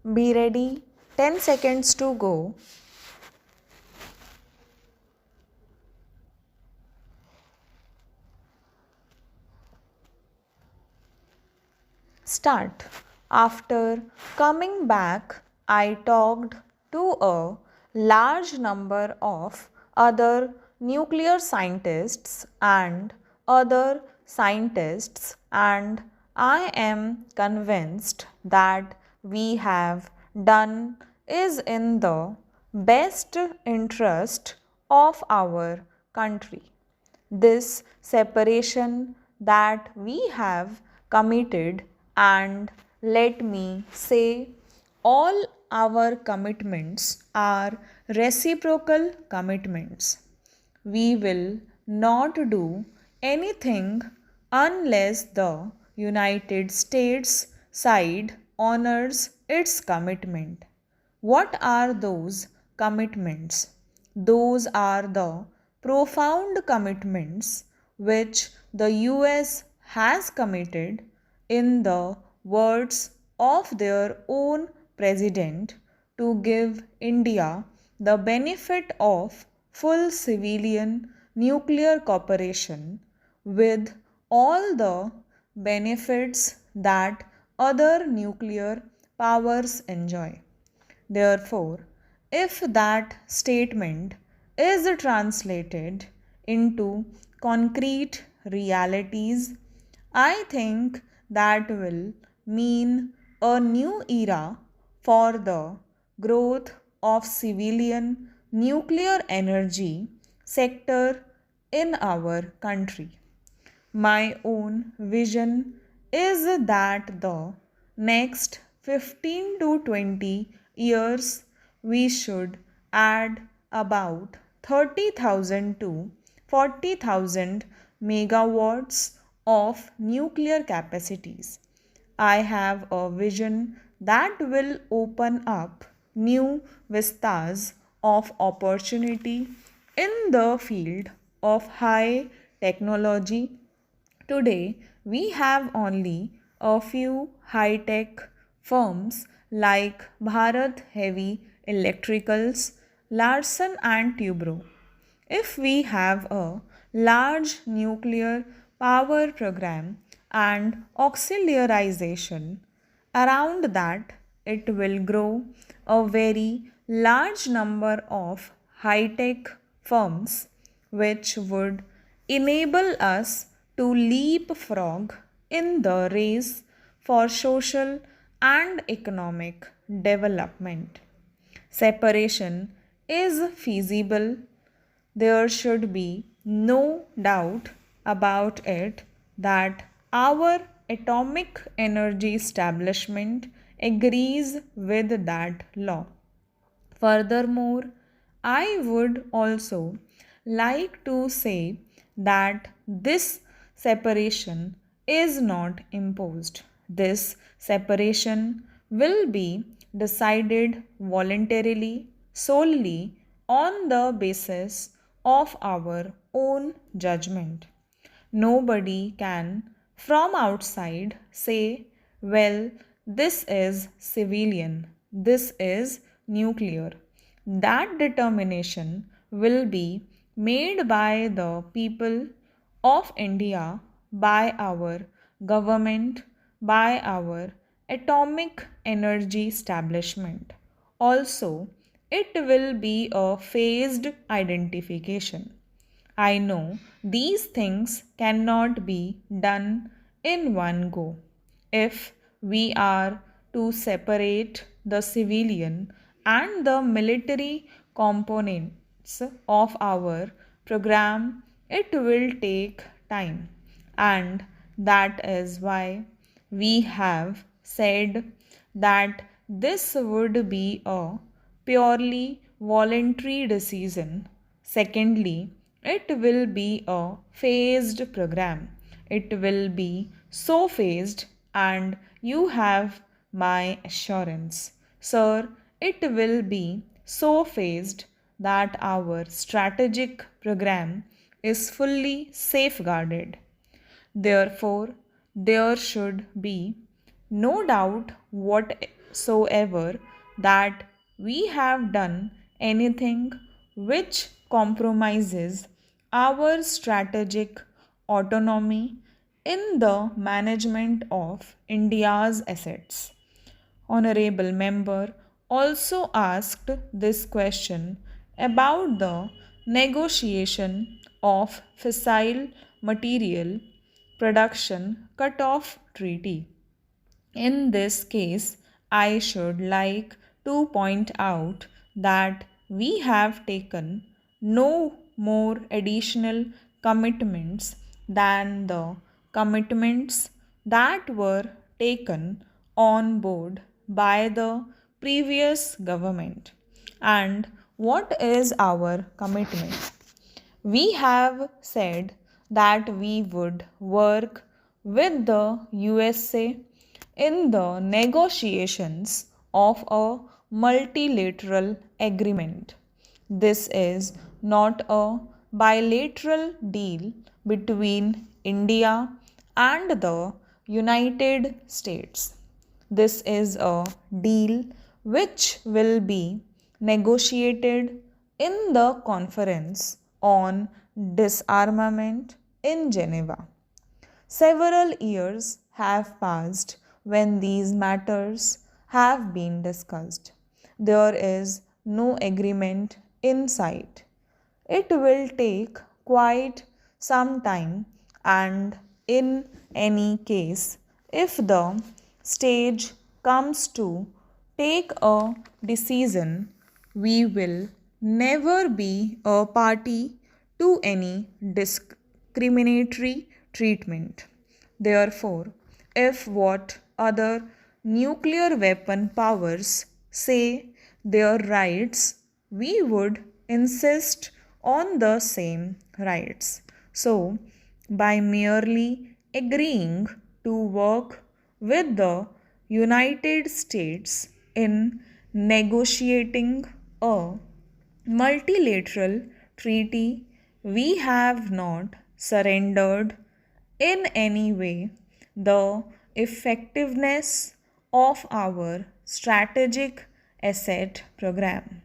Be ready. 10 seconds to go. Start. After coming back, I talked to a large number of other nuclear scientists and other scientists, and I am convinced that we have done is in the best interest of our country. This separation that we have committed, and let me say, all our commitments are reciprocal commitments. We will not do anything unless the United States side honors its commitment. What are those commitments? Those are the profound commitments which the US has committed, in the words of their own president, to give India the benefit of full civilian nuclear cooperation with all the benefits that other nuclear powers enjoy. Therefore, if that statement is translated into concrete realities, I think that will mean a new era for the growth of civilian nuclear energy sector in our country. My own vision is that the next 15 to 20 years we should add about 30,000 to 40,000 megawatts of nuclear capacities. I have a vision that will open up new vistas of opportunity in the field of high technology. Today, we have only a few high tech firms like Bharat Heavy Electricals, Larsen and Tubro. If we have a large nuclear power program and auxiliarization around that, it will grow a very large number of high tech firms which would enable us to leapfrog in the race for social and economic development. Separation is feasible. There should be no doubt about it that our atomic energy establishment agrees with that law. Furthermore, I would also like to say that this separation is not imposed. This separation will be decided voluntarily, solely on the basis of our own judgment. Nobody can from outside say, well, this is civilian, this is nuclear. That determination will be made by the people of India, by our government, by our atomic energy establishment. Also, it will be a phased identification. I know these things cannot be done in one go. If we are to separate the civilian and the military components of our program, it will take time. And that is why we have said that this would be a purely voluntary decision. Secondly, it will be a phased program. It will be so phased, and you have my assurance. Sir, it will be so phased that our strategic program is fully safeguarded. Therefore, there should be no doubt whatsoever that we have done anything which compromises our strategic autonomy in the management of India's assets. Honorable member also asked this question about the negotiation of fissile material production cutoff treaty. In this case, I should like to point out that we have taken no more additional commitments than the commitments that were taken on board by the previous government. And what is our commitment? We have said that we would work with the USA in the negotiations of a multilateral agreement. This is not a bilateral deal between India and the United States. This is a deal which will be negotiated in the Conference on Disarmament in Geneva. Several years have passed when these matters have been discussed. There is no agreement in sight. It will take quite some time, and in any case, if the stage comes to take a decision, we will never be a party to any discriminatory treatment. Therefore, if what other nuclear weapon powers say their rights, we would insist on the same rights. So, by merely agreeing to work with the United States in negotiating a multilateral treaty, we have not surrendered in any way the effectiveness of our strategic asset program.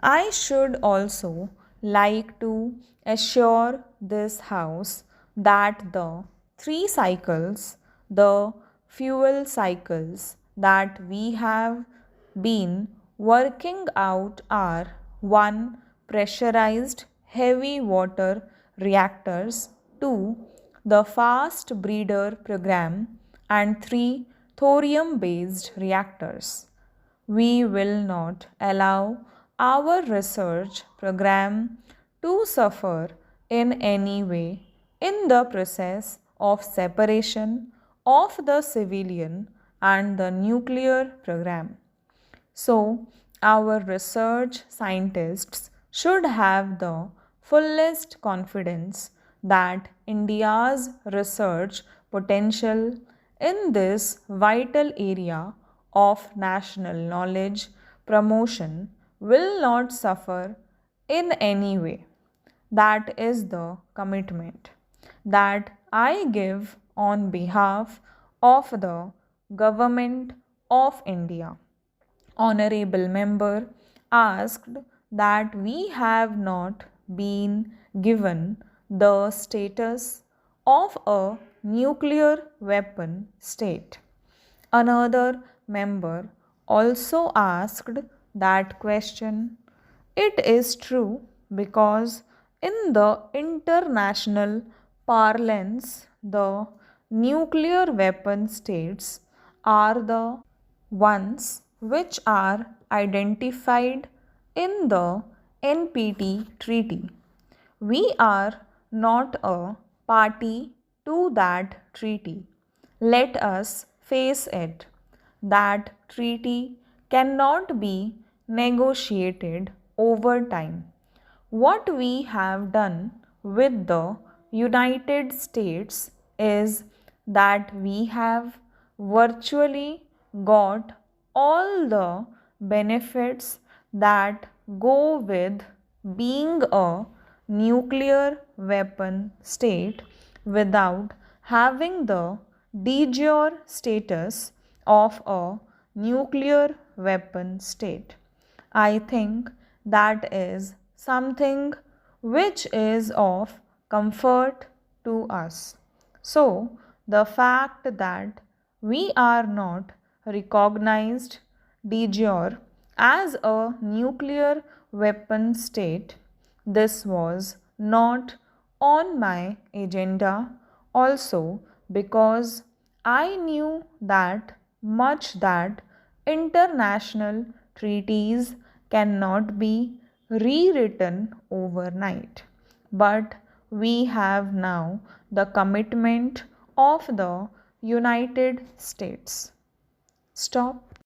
I should also like to assure this House that the three cycles, the fuel cycles that we have been working out are 1. Pressurized heavy water reactors, 2. The fast breeder program, and 3. Thorium based reactors. We will not allow our research program to suffer in any way in the process of separation of the civilian and the nuclear program. So, our research scientists should have the fullest confidence that India's research potential in this vital area of national knowledge promotion will not suffer in any way. That is the commitment that I give on behalf of the Government of India. Honorable member asked that we have not been given the status of a nuclear weapon state. Another member also asked that question. It is true because in the international parlance, the nuclear weapon states are the ones which are identified in the NPT treaty. We are not a party to that treaty. Let us face it. That treaty cannot be negotiated over time. What we have done with the United States is that we have virtually got all the benefits that go with being a nuclear weapon state without having the de jure status of a nuclear weapon state. I think that is something which is of comfort to us. So, the fact that we are not recognized de jure as a nuclear weapon state, this was not on my agenda also because I knew that much that international treaties cannot be rewritten overnight. But we have now the commitment of the United States. Stop.